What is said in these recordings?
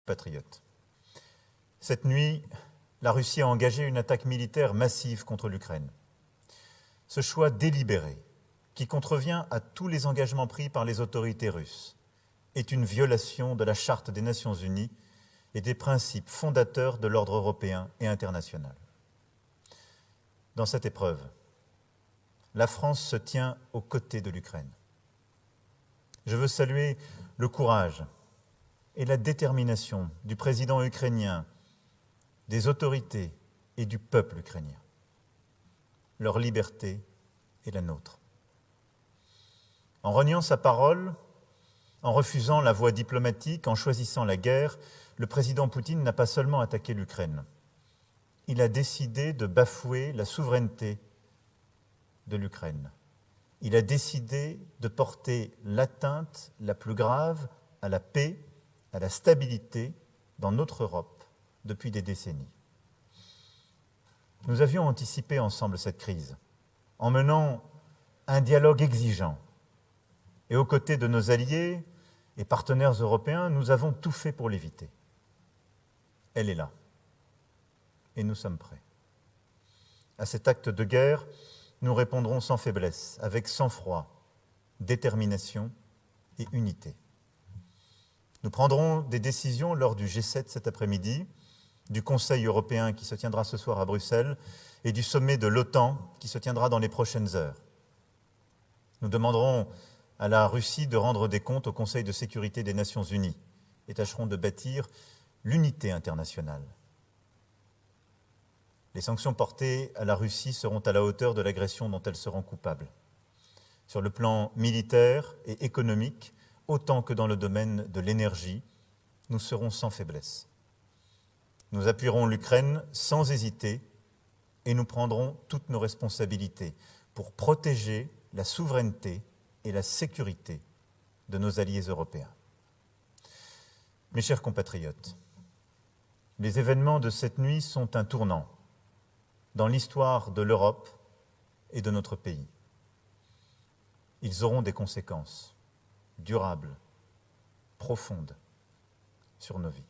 compatriotes. Cette nuit, la Russie a engagé une attaque militaire massive contre l'Ukraine. Ce choix délibéré, qui contrevient à tous les engagements pris par les autorités russes, est une violation de la Charte des Nations Unies et des principes fondateurs de l'ordre européen et international. Dans cette épreuve, la France se tient aux côtés de l'Ukraine. Je veux saluer le courage et la détermination du président ukrainien, des autorités et du peuple ukrainien. Leur liberté est la nôtre. En reniant sa parole, en refusant la voie diplomatique, en choisissant la guerre, le président Poutine n'a pas seulement attaqué l'Ukraine. Il a décidé de bafouer la souveraineté de l'Ukraine. Il a décidé de porter l'atteinte la plus grave à la paix, à la stabilité dans notre Europe depuis des décennies. Nous avions anticipé ensemble cette crise en menant un dialogue exigeant. Et aux côtés de nos alliés et partenaires européens, nous avons tout fait pour l'éviter. Elle est là. Et nous sommes prêts. À cet acte de guerre, nous répondrons sans faiblesse, avec sang-froid, détermination et unité. Nous prendrons des décisions lors du G7 cet après-midi, du Conseil européen qui se tiendra ce soir à Bruxelles et du sommet de l'OTAN qui se tiendra dans les prochaines heures. Nous demanderons à la Russie de rendre des comptes au Conseil de sécurité des Nations Unies et tâcherons de bâtir l'unité internationale. Les sanctions portées à la Russie seront à la hauteur de l'agression dont elle se rend coupable. Sur le plan militaire et économique, autant que dans le domaine de l'énergie, nous serons sans faiblesse. Nous appuierons l'Ukraine sans hésiter et nous prendrons toutes nos responsabilités pour protéger la souveraineté et la sécurité de nos alliés européens. Mes chers compatriotes, les événements de cette nuit sont un tournant dans l'histoire de l'Europe et de notre pays. Ils auront des conséquences durables, profondes sur nos vies.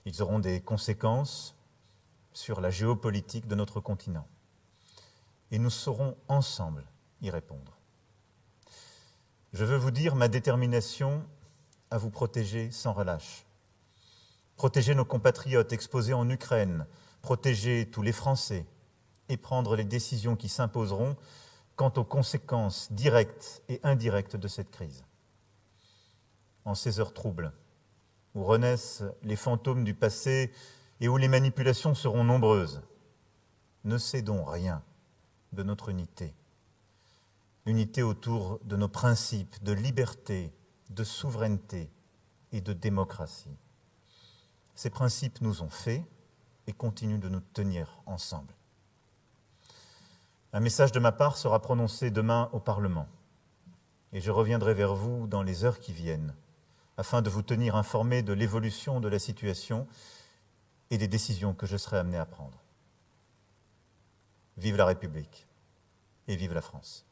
Ils auront des conséquences sur la géopolitique de notre continent. Et nous saurons ensemble y répondre. Je veux vous dire ma détermination à vous protéger sans relâche. Protéger nos compatriotes exposés en Ukraine, protéger tous les Français et prendre les décisions qui s'imposeront quant aux conséquences directes et indirectes de cette crise. En ces heures troubles, où renaissent les fantômes du passé et où les manipulations seront nombreuses, ne cédons rien de notre unité. Unité autour de nos principes de liberté, de souveraineté et de démocratie. Ces principes nous ont fait et continuent de nous tenir ensemble. Un message de ma part sera prononcé demain au Parlement et je reviendrai vers vous dans les heures qui viennent afin de vous tenir informés de l'évolution de la situation et des décisions que je serai amené à prendre. Vive la République et vive la France.